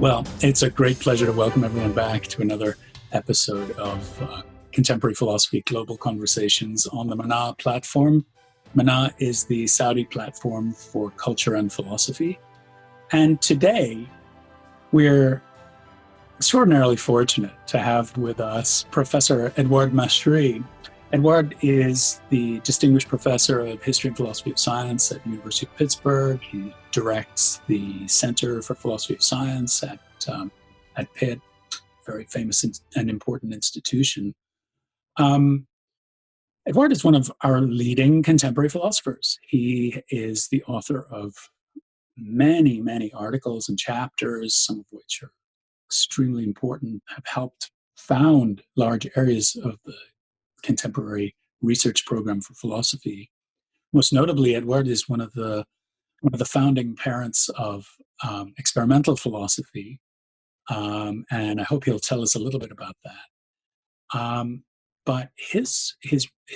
Well, it's a great pleasure to welcome everyone back to another episode of Contemporary Philosophy Global Conversations on the Mana platform. Mana is the Saudi platform for culture and philosophy. And today, we're extraordinarily fortunate to have with us Professor Edouard Machery. Edouard is the Distinguished Professor of History and Philosophy of Science at the University of Pittsburgh. He directs the Center for Philosophy of Science at Pitt, very famous and important institution. Edouard is one of our leading contemporary philosophers. He is the author of many, many articles and chapters, some of which are extremely important, have helped found large areas of the contemporary research program for philosophy. Most notably, Edouard is one of the founding parents of experimental philosophy, and I hope he'll tell us a little bit about that. But his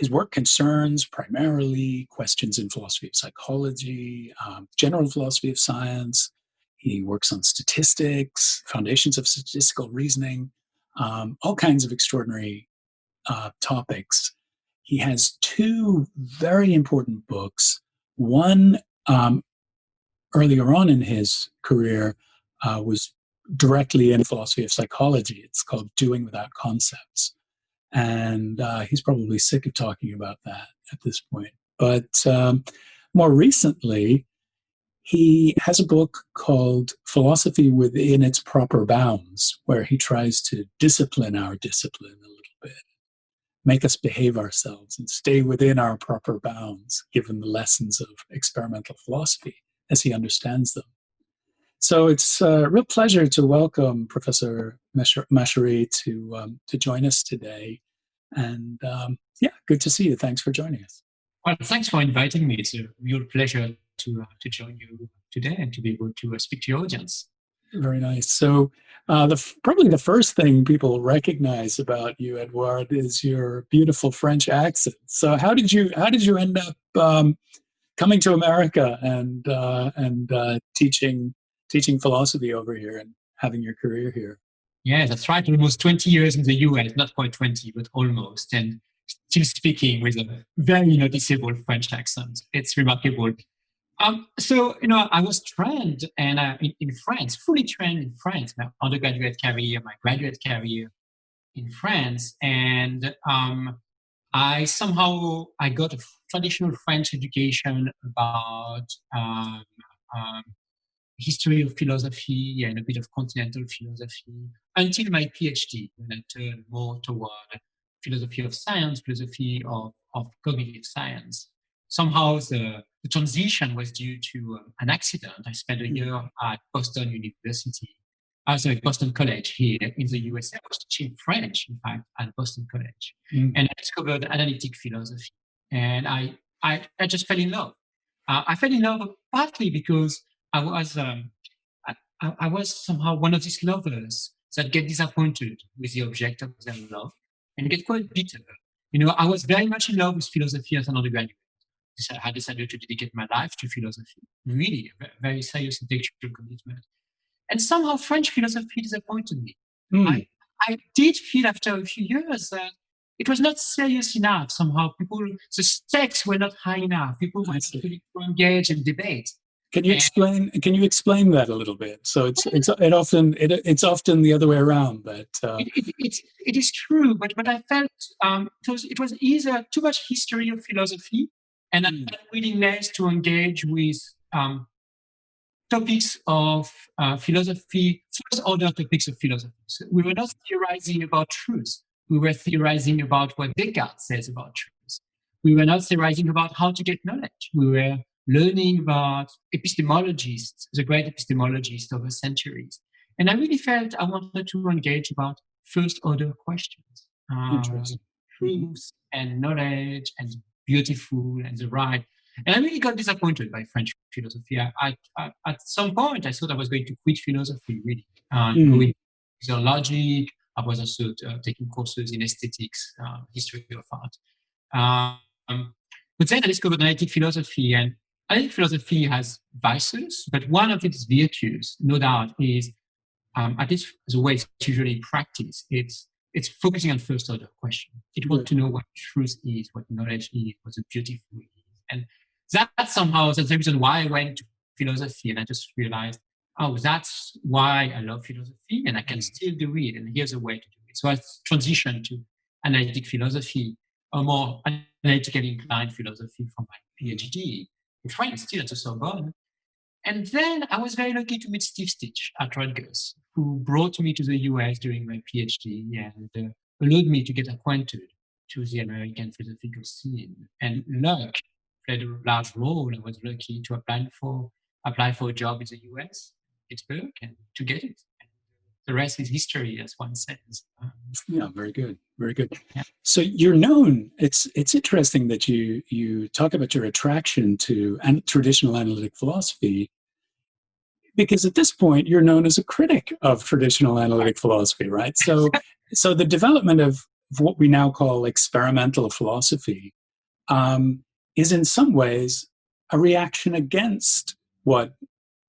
work concerns primarily questions in philosophy of psychology, general philosophy of science. He works on statistics, foundations of statistical reasoning, all kinds of extraordinary topics. He has two very important books. One, earlier on in his career, was directly in philosophy of psychology. It's called Doing Without Concepts. And he's probably sick of talking about that at this point. But more recently, he has a book called Philosophy Within Its Proper Bounds, where he tries to discipline our discipline a little bit, make us behave ourselves and stay within our proper bounds, given the lessons of experimental philosophy as he understands them. So it's a real pleasure to welcome Professor Machery to join us today. And good to see you. Thanks for joining us. Well, thanks for inviting me. It's a real pleasure to join you today and to be able to speak to your audience. Very nice. So probably the first thing people recognize about you, Edouard, is your beautiful French accent. So how did you end up coming to America and teaching philosophy over here and having your career here? Yeah, that's right. Almost 20 years in the US, not quite 20, but almost, and still speaking with a very noticeable French accent. It's remarkable. So, I was trained in France, fully trained in France, my undergraduate career, my graduate career in France. And I got a traditional French education about history of philosophy and a bit of continental philosophy until my PhD, when I turned more toward philosophy of science, philosophy of cognitive science. Somehow the transition was due to an accident. I spent a year at Boston College here in the USA. I was teaching French, in fact, at Boston College. And I discovered analytic philosophy. And I just fell in love. I fell in love partly because I was somehow one of these lovers that get disappointed with the object of their love and get quite bitter. I was very much in love with philosophy as an undergraduate. I had decided to dedicate my life to philosophy, really a very serious intellectual commitment. And somehow French philosophy disappointed me. I did feel after a few years that it was not serious enough. Somehow the stakes were not high enough. People were not really to engage and debate. Can you explain that a little bit? So it's often the other way around. But it is true. But I felt it was either too much history of philosophy and an unwillingness to engage with topics of philosophy, first-order topics of philosophy. So we were not theorizing about truth. We were theorizing about what Descartes says about truth. We were not theorizing about how to get knowledge. We were learning about epistemologists, the great epistemologists over centuries. And I really felt I wanted to engage about first-order questions. Truth and knowledge and beautiful and the right. And I really got disappointed by French philosophy. At some point, I thought I was going to quit philosophy, really. Going to logic. I was also taking courses in aesthetics, history of art. But then I discovered analytic philosophy, and analytic philosophy has vices, but one of its virtues, no doubt, is at least the way it's usually practiced, it's focusing on first order question. It wants to know what truth is, what knowledge is, what the beautiful is. And that's the reason why I went to philosophy, and I just realized, oh, that's why I love philosophy, and I can still do it, and here's a way to do it. So I transitioned to analytic philosophy, a more analytically inclined philosophy for my PhD in France, still at the Sorbonne. And then I was very lucky to meet Steve Stitch at Rutgers, who brought me to the US during my PhD and allowed me to get acquainted to the American philosophical scene. And luck played a large role. I was lucky to apply for a job in the US, Pittsburgh, and to get it. And the rest is history, as one says. Yeah, very good, very good. Yeah. So you're known. It's interesting that you talk about your attraction to traditional analytic philosophy, because at this point you're known as a critic of traditional analytic philosophy, right? So the development of what we now call experimental philosophy is in some ways a reaction against what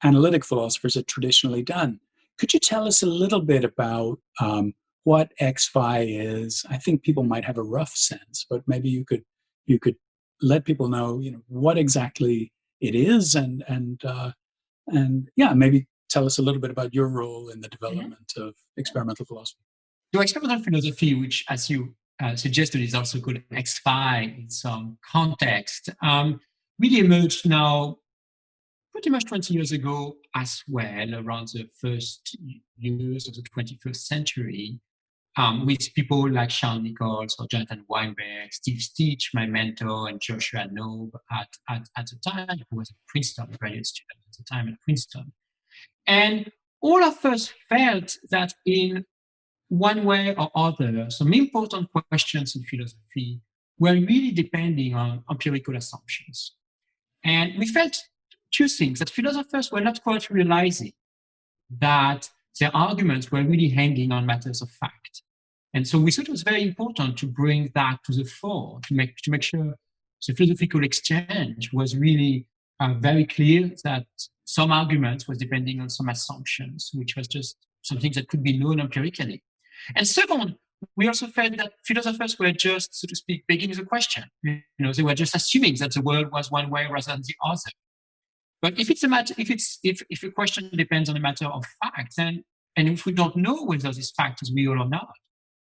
analytic philosophers had traditionally done. Could you tell us a little bit about what XPhi is? I think people might have a rough sense, but maybe you could let people know, what exactly it is, and maybe tell us a little bit about your role in the development of experimental philosophy. So experimental philosophy, which, as you suggested, is also called XPhi in some context, really emerged now pretty much 20 years ago as well, around the first years of the 21st century, with people like Sean Nichols or Jonathan Weinberg, Steve Stitch, my mentor, and Joshua Knob at the time, who was a Princeton graduate student at the time at Princeton. And all of us felt that in one way or other, some important questions in philosophy were really depending on empirical assumptions. And we felt two things: that philosophers were not quite realizing that their arguments were really hanging on matters of fact. And so we thought it was very important to bring that to the fore, to make sure the philosophical exchange was really very clear that some arguments was depending on some assumptions, which was just something that could be known empirically. And second, we also felt that philosophers were just, so to speak, begging the question. They were just assuming that the world was one way rather than the other. But if a question depends on a matter of fact, and if we don't know whether this fact is real or not,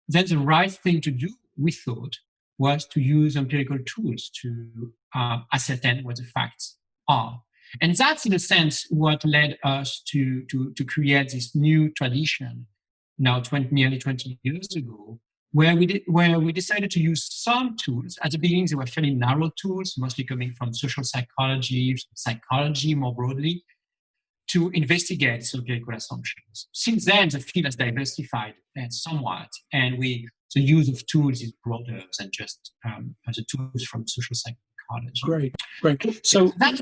then the right thing to do, we thought, was to use empirical tools to ascertain what the facts are. And that's, in a sense, what led us to create this new tradition now nearly 20 years ago, where we decided to use some tools. At the beginning, they were fairly narrow tools, mostly coming from social psychology more broadly, to investigate empirical assumptions. Since then, the field has diversified somewhat, and the use of tools is broader than just the tools from social psychology. Great. So that's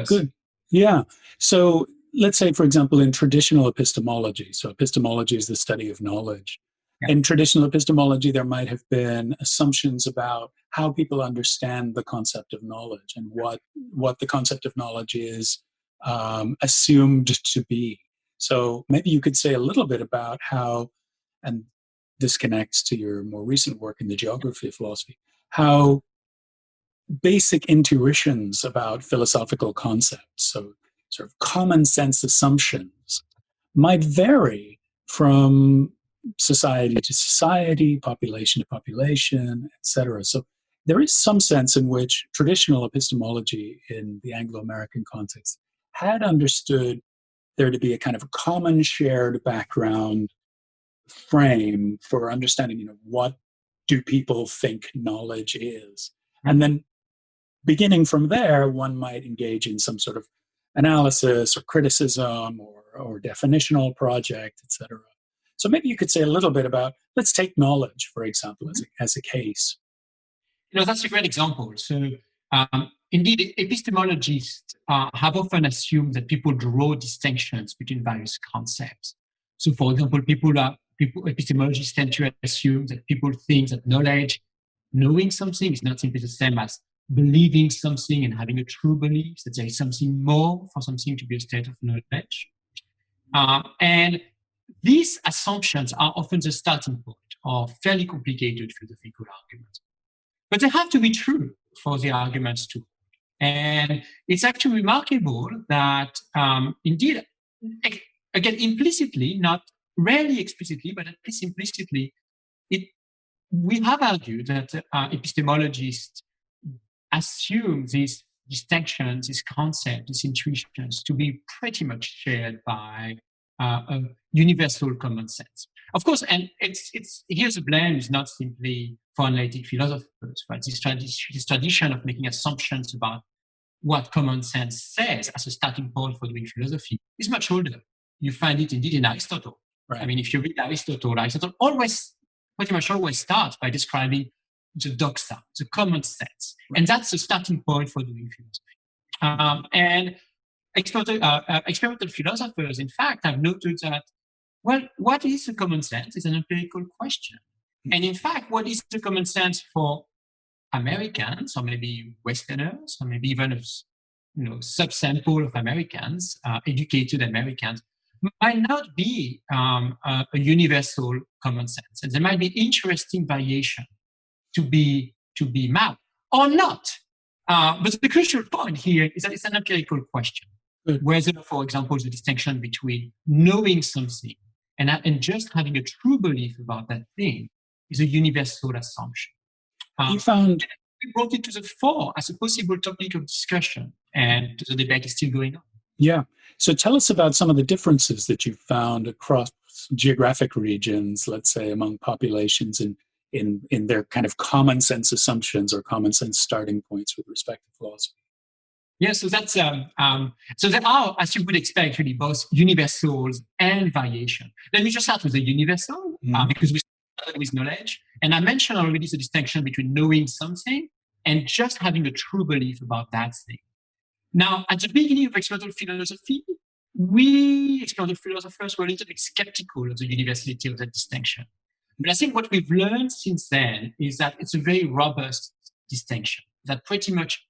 good. Yeah. So let's say, for example, in traditional epistemology, so epistemology is the study of knowledge. Yeah. In traditional epistemology, there might have been assumptions about how people understand the concept of knowledge and what the concept of knowledge is assumed to be. So maybe you could say a little bit about how, and this connects to your more recent work in the geography of philosophy, how basic intuitions about philosophical concepts, so sort of common sense assumptions, might vary from society to society, population to population, etc. So there is some sense in which traditional epistemology in the Anglo-American context had understood there to be a kind of a common shared background frame for understanding, what do people think knowledge is? And then beginning from there, one might engage in some sort of analysis or criticism or definitional project, etc. So maybe you could say a little bit about, let's take knowledge, for example, as a case. That's a great example. So indeed, epistemologists have often assumed that people draw distinctions between various concepts. So, for example, epistemologists tend to assume that people think that knowing something is not simply the same as believing something and having a true belief, that there is something more for something to be a state of knowledge. And these assumptions are often the starting point of fairly complicated philosophical arguments. But they have to be true for the arguments to hold. And it's actually remarkable that, indeed, again, implicitly, not rarely explicitly, but at least implicitly, we have argued that epistemologists assume these distinctions, these concepts, these intuitions to be pretty much shared by a universal common sense. Of course, and it's here's a blame is not simply for analytic philosophers, but this tradition of making assumptions about what common sense says as a starting point for doing philosophy is much older. You find it indeed in Aristotle. Right. I mean, if you read Aristotle pretty much always starts by describing the doxa, the common sense. Right. And that's the starting point for doing philosophy. And experimental philosophers, in fact, have noted that, well, what is the common sense is an empirical question. Mm-hmm. And in fact, what is the common sense for Americans, or maybe Westerners, or maybe even a subsample of Americans, educated Americans, might not be a universal common sense, and there might be interesting variation to be mapped or not. But the crucial point here is that it's an empirical question, whether, for example, the distinction between knowing something and just having a true belief about that thing is a universal assumption. You found we brought it to the fore as a possible topic of discussion, and the debate is still going on. Yeah. So tell us about some of the differences that you found across geographic regions, let's say among populations in their kind of common sense assumptions or common sense starting points with respect to philosophy. Yeah, so that's so there are, as you would expect, really both universals and variation. Let me just start with the universal, because we started with knowledge, and I mentioned already the distinction between knowing something and just having a true belief about that thing. Now, at the beginning of experimental philosophy, we experimental philosophers were a little bit skeptical of the universality of that distinction. But I think what we've learned since then is that it's a very robust distinction, that pretty much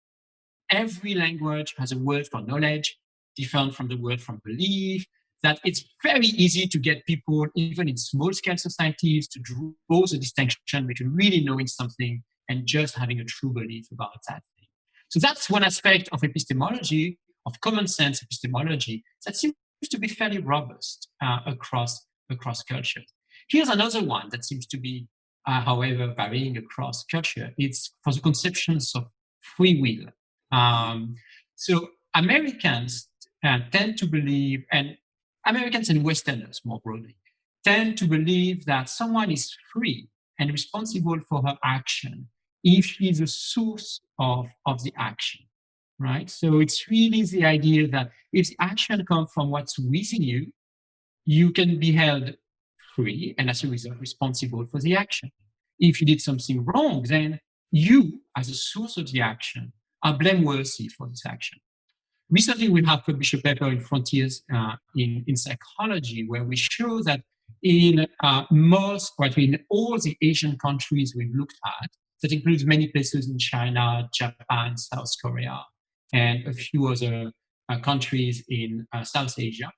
every language has a word for knowledge, different from the word for belief, that it's very easy to get people, even in small-scale societies, to draw the distinction between really knowing something and just having a true belief about that thing. So that's one aspect of epistemology, of common sense epistemology, that seems to be fairly robust across cultures. Here's another one that seems to be, however, varying across culture. It's for the conceptions of free will. So Americans tend to believe, and Americans and Westerners more broadly, tend to believe that someone is free and responsible for her action if she is the source of the action, right? So it's really the idea that if the action comes from what's within you, you can be held free and as a result responsible for the action. If you did something wrong, then you, as a source of the action, are blameworthy for this action. Recently, we have published a paper in Frontiers in Psychology where we show that in all the Asian countries we've looked at, that includes many places in China, Japan, South Korea, and a few other countries in South Asia.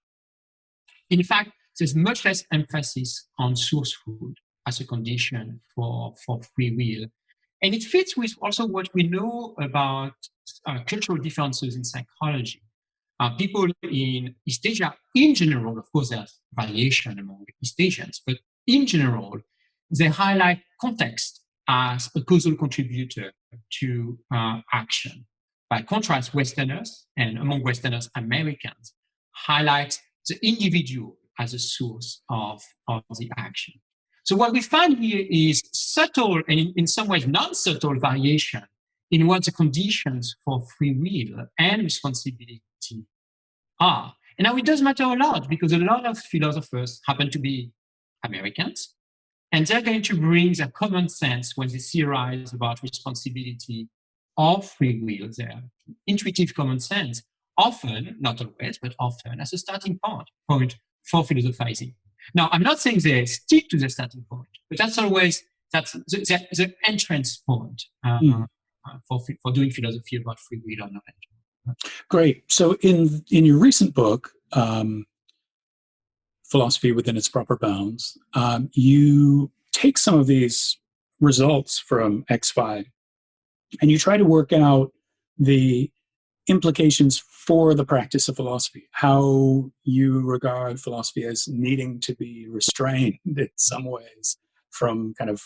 In fact, there's much less emphasis on sourcehood as a condition for free will. And it fits with also what we know about cultural differences in psychology. People in East Asia, in general, of course, there's variation among East Asians, but in general, they highlight context as a causal contributor to action. By contrast, Westerners, and among Westerners, Americans, highlight the individual as a source of the action. So what we find here is subtle and in some ways non-subtle variation in what the conditions for free will and responsibility are. And now it does matter a lot because a lot of philosophers happen to be Americans, and they're going to bring their common sense when they theorize about responsibility or free will, their intuitive common sense, often, not always, but often as a starting point for philosophizing. Now, I'm not saying they stick to the starting point, but that's the entrance point for doing philosophy about free will or knowledge. Great. So in your recent book, philosophy within its proper bounds. You take some of these results from X5 and you try to work out the implications for the practice of philosophy, how you regard philosophy as needing to be restrained in some ways from kind of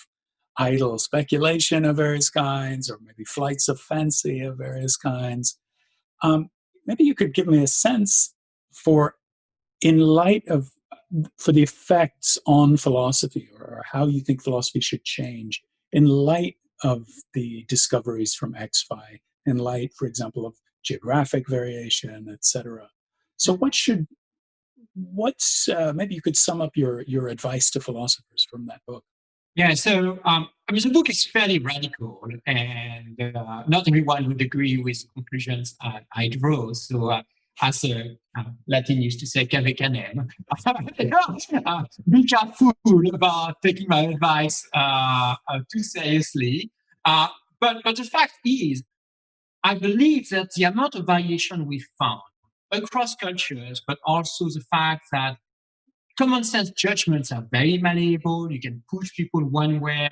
idle speculation of various kinds, or maybe flights of fancy of various kinds. Maybe you could give me a sense for the effects on philosophy, or how you think philosophy should change in light of the discoveries from X5, in light, for example, of geographic variation, etc. So maybe you could sum up your advice to philosophers from that book. Yeah, so the book is fairly radical, and not everyone would agree with the conclusions I draw. So, as Latin used to say, cave canem. Be careful about taking my advice too seriously. But the fact is, I believe that the amount of variation we found across cultures, but also the fact that common sense judgments are very malleable. You can push people one way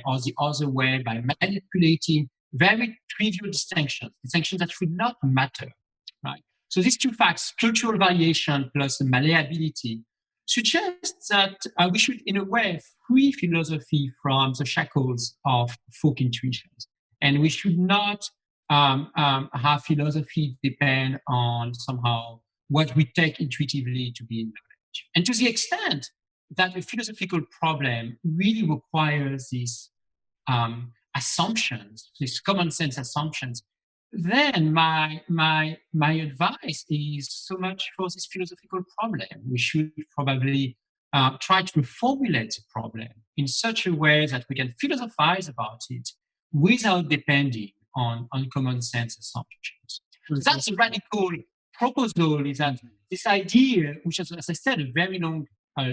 or the other way by manipulating very trivial distinctions that should not matter, right? So these two facts, cultural variation plus malleability, suggest that we should, in a way, free philosophy from the shackles of folk intuitions. And we should not have philosophy depend on somehow what we take intuitively to be knowledge. And to the extent that a philosophical problem really requires these assumptions, these common sense assumptions, then my advice is so much for this philosophical problem. We should probably try to reformulate the problem in such a way that we can philosophize about it without depending on common sense assumptions. So that's a radical proposal, is that this idea, which is, as I said, a very long,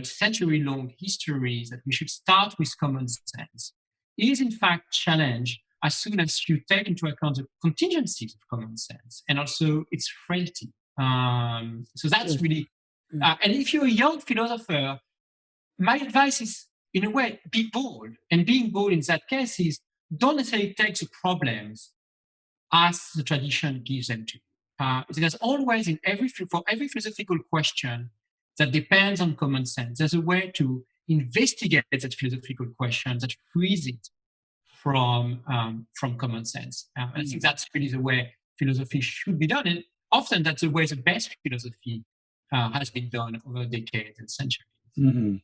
century-long history, that we should start with common sense, is in fact challenged as soon as you take into account the contingencies of common sense and also its frailty. So that's really, and if you're a young philosopher, my advice is, in a way, be bold. And being bold in that case is, don't necessarily take the problems as the tradition gives them to you. There's always, for every philosophical question that depends on common sense, there's a way to investigate that philosophical question that frees it from common sense. I think that's really the way philosophy should be done. And often that's the way the best philosophy has been done over decades and centuries. Mm-hmm.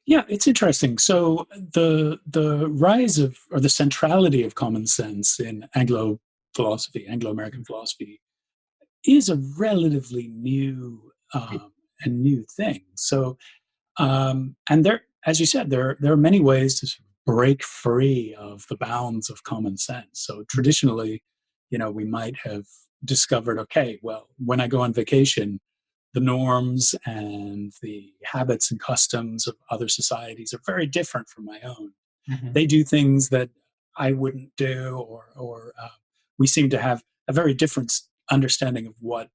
Yeah, it's interesting. So the rise of, or the centrality of common sense in Anglo-American philosophy, is a relatively new new thing. So, and there, as you said, there are many ways to break free of the bounds of common sense. So traditionally, we might have discovered, okay, well, when I go on vacation, the norms and the habits and customs of other societies are very different from my own. Mm-hmm. They do things that I wouldn't do, or we seem to have a very different understanding of what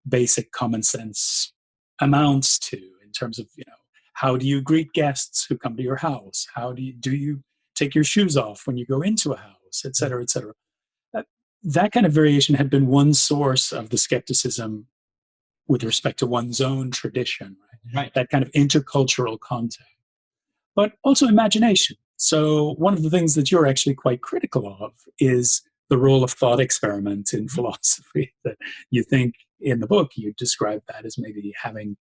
basic common sense amounts to, in terms of, how do you greet guests who come to your house? How do you take your shoes off when you go into a house, et cetera, et cetera. That kind of variation had been one source of the skepticism with respect to one's own tradition, right? That kind of intercultural contact. But also imagination. So one of the things that you're actually quite critical of is the role of thought experiment in philosophy, that you think in the book you describe that as maybe having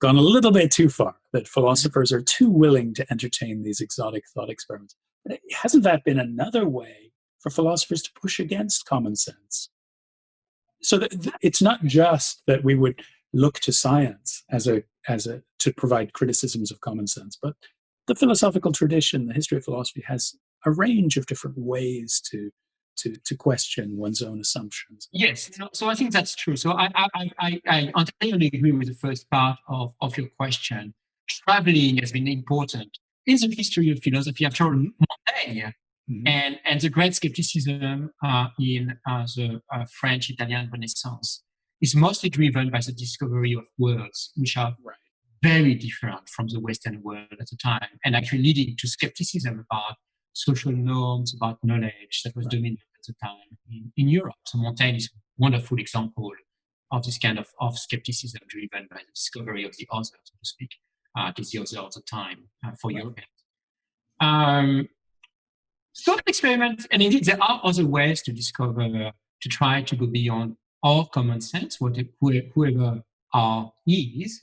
gone a little bit too far, that philosophers are too willing to entertain these exotic thought experiments. But hasn't that been another way for philosophers to push against common sense? So it's not just that we would look to science to provide criticisms of common sense, but the philosophical tradition, the history of philosophy, has a range of different ways to question one's own assumptions. Yes, so I think that's true. So I entirely agree with the first part of your question. Traveling has been important in the history of philosophy. After all, Montaigne and the great skepticism in the French-Italian Renaissance is mostly driven by the discovery of words, which are very different from the Western world at the time, and actually leading to skepticism about social norms, about knowledge that was dominant at the time in Europe. So Montaigne is a wonderful example of this kind of skepticism driven by the discovery of the other, so to speak, the other of the time for Europeans. Thought experiments, and indeed there are other ways to discover, to try to go beyond our common sense, whoever R is,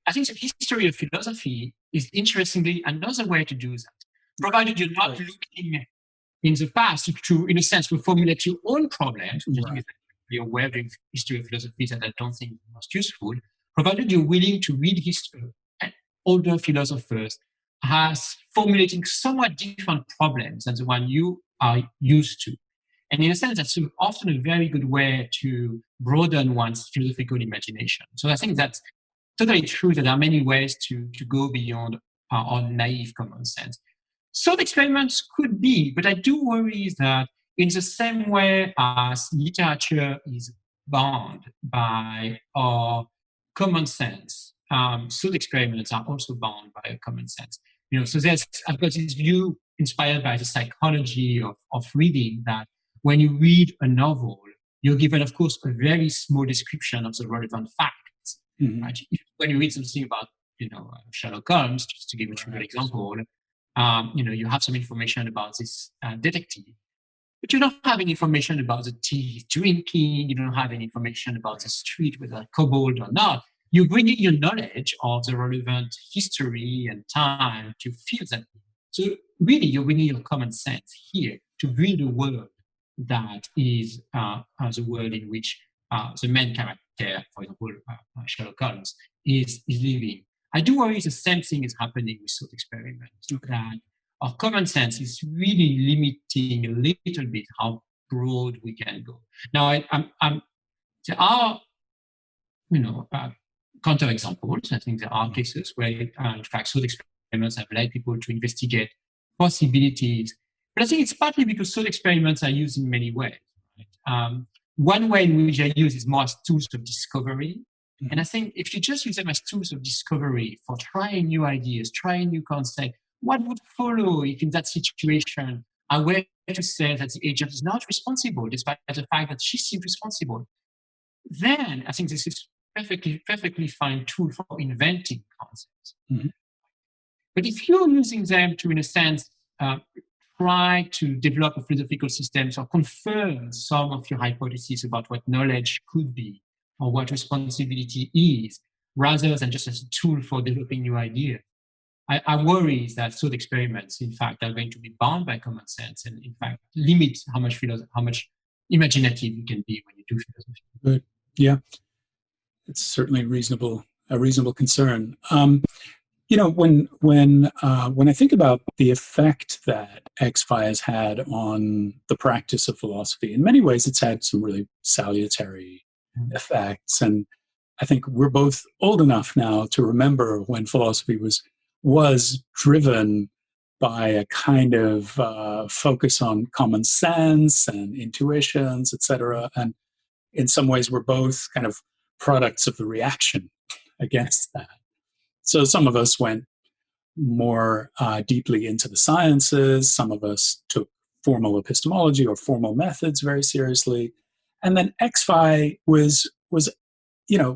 I think the history of philosophy is interestingly another way to do that. Provided you're not looking in the past to, in a sense, to formulate your own problems, which I think is a way of doing history of philosophy that I don't think is most useful, provided you're willing to read history and older philosophers as formulating somewhat different problems than the one you are used to. And in a sense, that's often a very good way to broaden one's philosophical imagination. So I think that's totally true that there are many ways to go beyond our naive common sense. Thought experiments could be, but I do worry that in the same way as literature is bound by our common sense, thought experiments are also bound by a common sense. So I've got this view inspired by the psychology of reading that when you read a novel, you're given, of course, a very small description of the relevant facts. Mm-hmm. Right? When you read something about, Sherlock Holmes, just to give a trivial example, you have some information about this detective, but you don't have any information about the tea he's drinking. You don't have any information about the street, whether cobbled or not. You bring in your knowledge of the relevant history and time to feel that. So really, you're bringing your common sense here to build a world that is the world in which the main character, for example, Sherlock Holmes, is living. I do worry the same thing is happening with thought experiments, that our common sense is really limiting a little bit how broad we can go. Now, there are, counterexamples. I think there are cases where, in fact, thought experiments have led people to investigate possibilities. But I think it's partly because thought experiments are used in many ways. Right? One way in which I use is more as tools of discovery. And I think if you just use them as tools of discovery for trying new ideas, trying new concepts, what would follow if in that situation I were to say that the agent is not responsible, despite the fact that she seems responsible? Then I think this is perfectly fine tool for inventing concepts. Mm-hmm. But if you're using them to, in a sense, try to develop a philosophical system or confirm some of your hypotheses about what knowledge could be or what responsibility is, rather than just as a tool for developing new ideas, I worry that thought experiments, in fact, are going to be bound by common sense and, in fact, limit how much imaginative you can be when you do philosophy. Good. Yeah, it's certainly a reasonable concern. When I think about the effect that XFI has had on the practice of philosophy, in many ways, it's had some really salutary effects. And I think we're both old enough now to remember when philosophy was driven by a kind of focus on common sense and intuitions, etc. And in some ways, we're both kind of products of the reaction against that. So some of us went more deeply into the sciences. Some of us took formal epistemology or formal methods very seriously. And then XFI was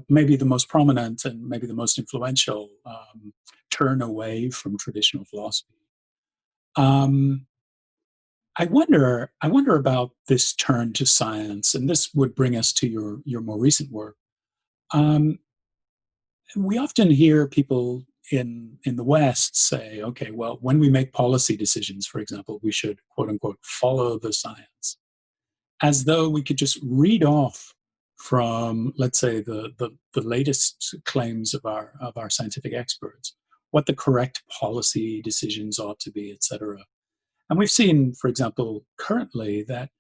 maybe the most prominent and maybe the most influential turn away from traditional philosophy. I wonder about this turn to science, and this would bring us to your more recent work. We often hear people in the West say, okay, well, when we make policy decisions, for example, we should, quote unquote, follow the science, as though we could just read off from, let's say, the latest claims of our scientific experts, what the correct policy decisions ought to be, etc. And we've seen, for example, currently that,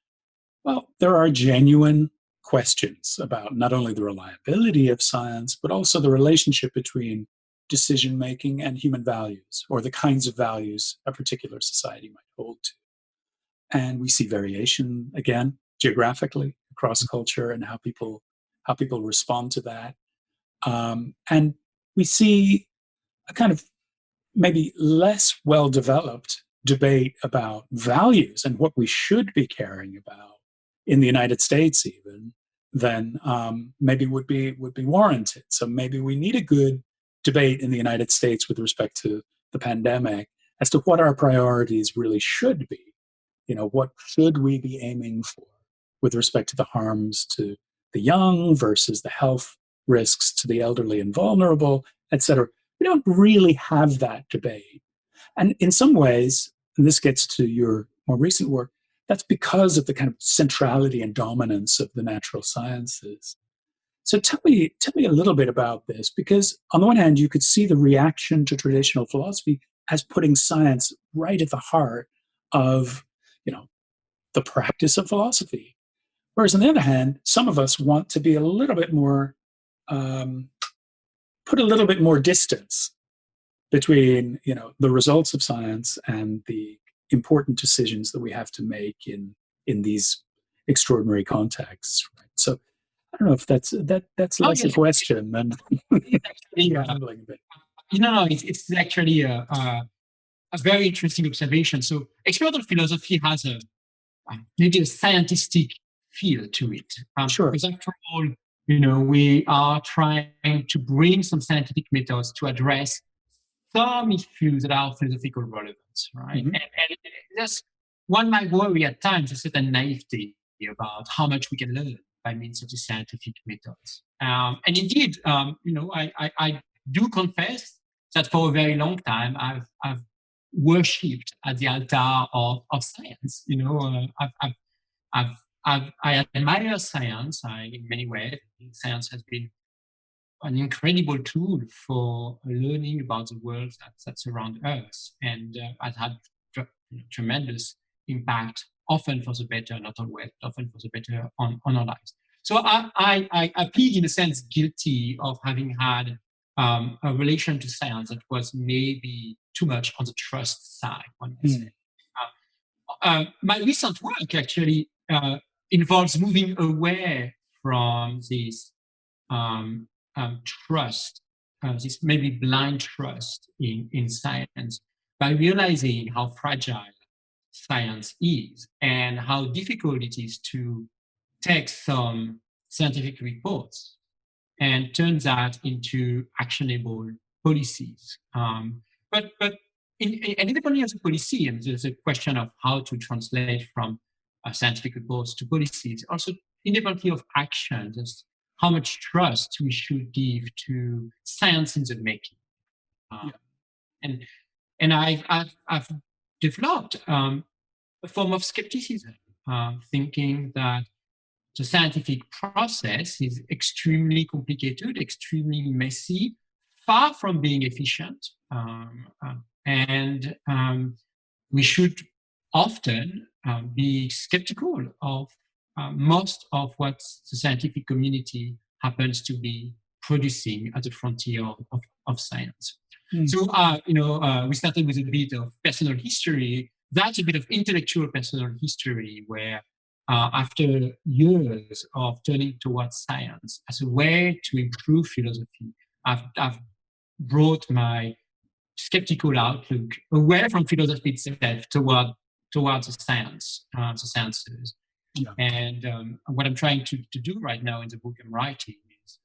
well, there are genuine questions about not only the reliability of science, but also the relationship between decision-making and human values, or the kinds of values a particular society might hold to. And we see variation, again, geographically, across culture, and how people respond to that. And we see a kind of maybe less well-developed debate about values and what we should be caring about in the United States even than maybe would be warranted. So maybe we need a good debate in the United States with respect to the pandemic as to what our priorities really should be. What should we be aiming for with respect to the harms to the young versus the health risks to the elderly and vulnerable, et cetera. We don't really have that debate. And in some ways, and this gets to your more recent work, that's because of the kind of centrality and dominance of the natural sciences. So tell me a little bit about this, because on the one hand, you could see the reaction to traditional philosophy as putting science right at the heart of, the practice of philosophy. Whereas on the other hand, some of us want to be a little bit more, put a little bit more distance between, the results of science and the important decisions that we have to make in these extraordinary contexts. Right? So I don't know if that's less a question than rambling a bit. It's actually a very interesting observation. So experimental philosophy has maybe a scientific feel to it. Sure. Because after all, we are trying to bring some scientific methods to address some issues that are of philosophical relevance, right? Mm-hmm. And that's one might worry at times, a certain naivety about how much we can learn by means of the scientific methods. And indeed, I do confess that for a very long time, I've worshipped at the altar of science. I admire science. In many ways, science has been an incredible tool for learning about the world that surrounds us, and has had tremendous impact, often for the better, not always, but often for the better on our lives. So I plead, in a sense, guilty of having had a relation to science that was maybe too much on the trust side, one might say. My recent work actually involves moving away from this trust, this maybe blind trust in science, by realizing how fragile science is and how difficult it is to take some scientific reports and turn that into actionable policies. But independently of the policy, and there's a question of how to translate from scientific reports to policies, also independently of action, just how much trust we should give to science in the making. And I've developed a form of skepticism, thinking that the scientific process is extremely complicated, extremely messy, far from being efficient. And we should often be skeptical of most of what the scientific community happens to be producing at the frontier of science. So, we started with a bit of personal history. That's a bit of intellectual personal history where after years of turning towards science as a way to improve philosophy, I've brought my skeptical outlook away from philosophy itself towards the sciences. Yeah. And what I'm trying to do right now in the book I'm writing is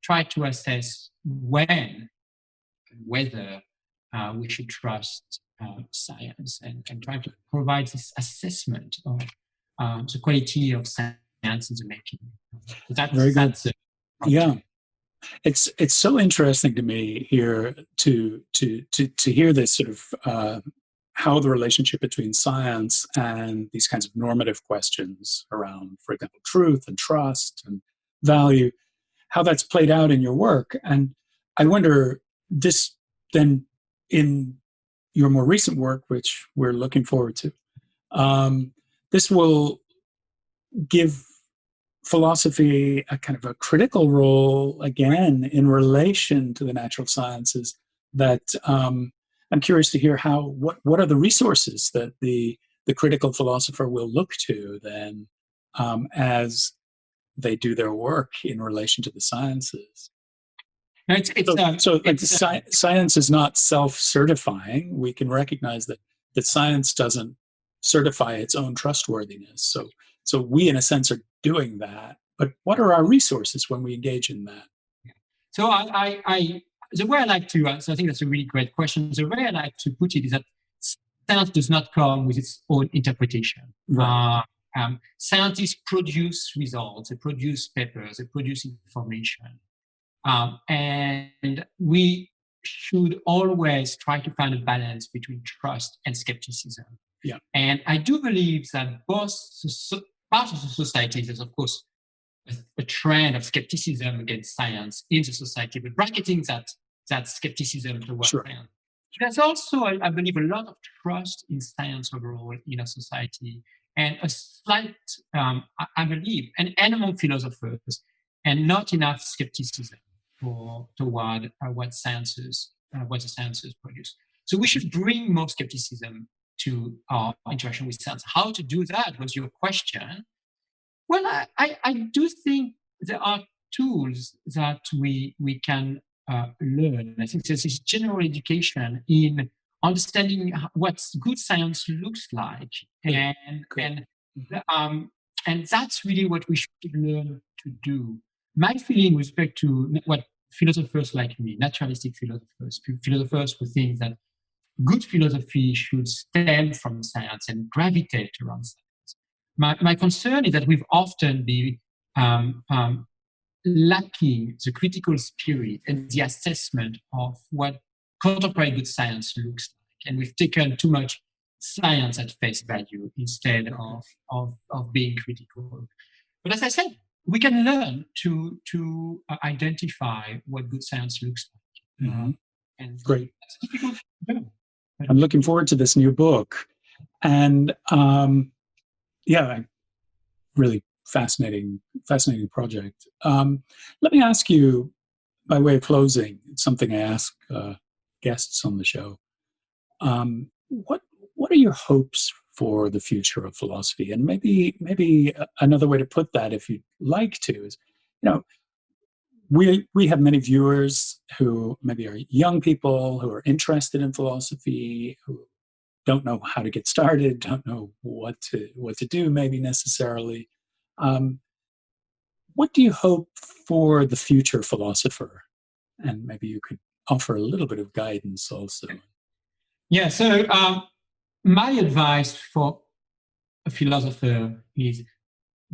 try to assess when and whether we should trust science and try to provide this assessment of the quality of science in the making. Very good. Yeah. It's so interesting to me here to hear this sort of how the relationship between science and these kinds of normative questions around, for example, truth and trust and value, how that's played out in your work. And I wonder, this then in your more recent work, which we're looking forward to, this will give philosophy a kind of a critical role again in relation to the natural sciences. That I'm curious to hear what are the resources that the critical philosopher will look to then as they do their work in relation to the sciences. No, science is not self-certifying. We can recognize that science doesn't certify its own trustworthiness. So we, in a sense, are doing that. But what are our resources when we engage in that? So the way I like to, so I think that's a really great question. The way I like to put it is that science does not come with its own interpretation. Right. Scientists produce results, they produce papers, they produce information. And we should always try to find a balance between trust and skepticism. Yeah. And I do believe that both part of the society, there's of course a trend of skepticism against science in the society, but bracketing that skepticism towards science. There's also, I believe, a lot of trust in science overall in a society, and a slight, I believe, and among philosophers, and not enough skepticism toward what the sciences produce. So we should bring more skepticism to our interaction with science. How to do that was your question. Well, I do think there are tools that we can learn. I think there's this general education in understanding what good science looks like, and that's really what we should learn to do. My feeling with respect to what philosophers like me, naturalistic philosophers who think that good philosophy should stem from science and gravitate around science. My concern is that we've often been lacking the critical spirit and the assessment of what contemporary good science looks like. And we've taken too much science at face value instead of being critical. But as I said, we can learn to identify what good science looks like. And great. That's difficult to do. I'm looking forward to this new book. And really fascinating project. Let me ask you, by way of closing, something I ask guests on the show. What are your hopes for the future of philosophy? And maybe another way to put that, if you'd like to, is, we have many viewers who maybe are young people who are interested in philosophy, who don't know how to get started, don't know what to do, maybe necessarily. What do you hope for the future philosopher? And maybe you could offer a little bit of guidance also. Yeah, so my advice for a philosopher is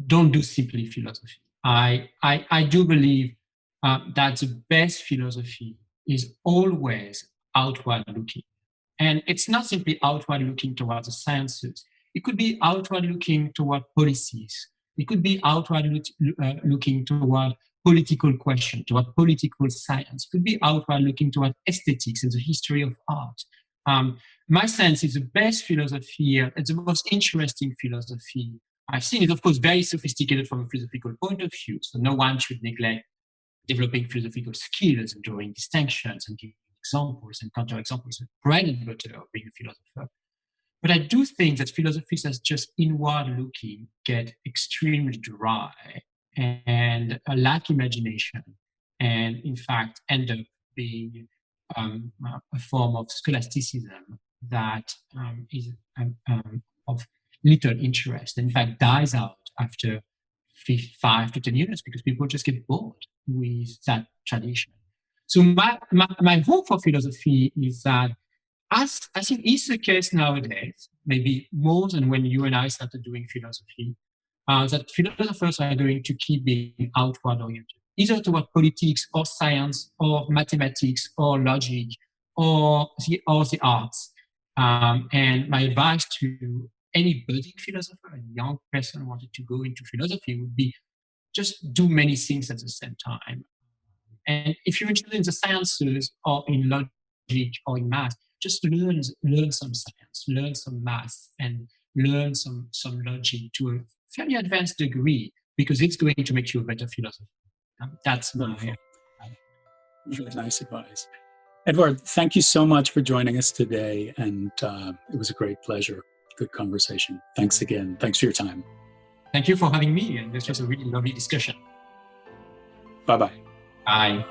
don't do simply philosophy. I do believe that the best philosophy is always outward looking. And it's not simply outward looking towards the sciences. It could be outward looking toward policies. It could be outward looking toward political questions, toward political science. It could be outward looking toward aesthetics and the history of art. My sense is the best philosophy, and the most interesting philosophy I've seen is, of course, very sophisticated from a philosophical point of view. So no one should neglect developing philosophical skills and drawing distinctions and giving examples and counterexamples, bread and butter of being a philosopher. But I do think that philosophies that's just inward looking get extremely dry and lack imagination, and in fact end up being a form of scholasticism that is of little interest, and in fact dies out after 5 to 10 years because people just get bored with that tradition. So my hope for philosophy is that, as I think is the case nowadays, maybe more than when you and I started doing philosophy, that philosophers are going to keep being outward oriented, either toward politics or science or mathematics or logic or the arts. And my advice to any budding philosopher, a young person who wanted to go into philosophy, would be just do many things at the same time. And if you're interested in the sciences or in logic or in math, just learn some science, learn some math, and learn some logic to a fairly advanced degree, because it's going to make you a better philosopher. That's my really nice advice. Edouard, thank you so much for joining us today, and it was a great pleasure. Good conversation. Thanks again. Thanks for your time. Thank you for having me, and this was a really lovely discussion. Bye-bye. Bye.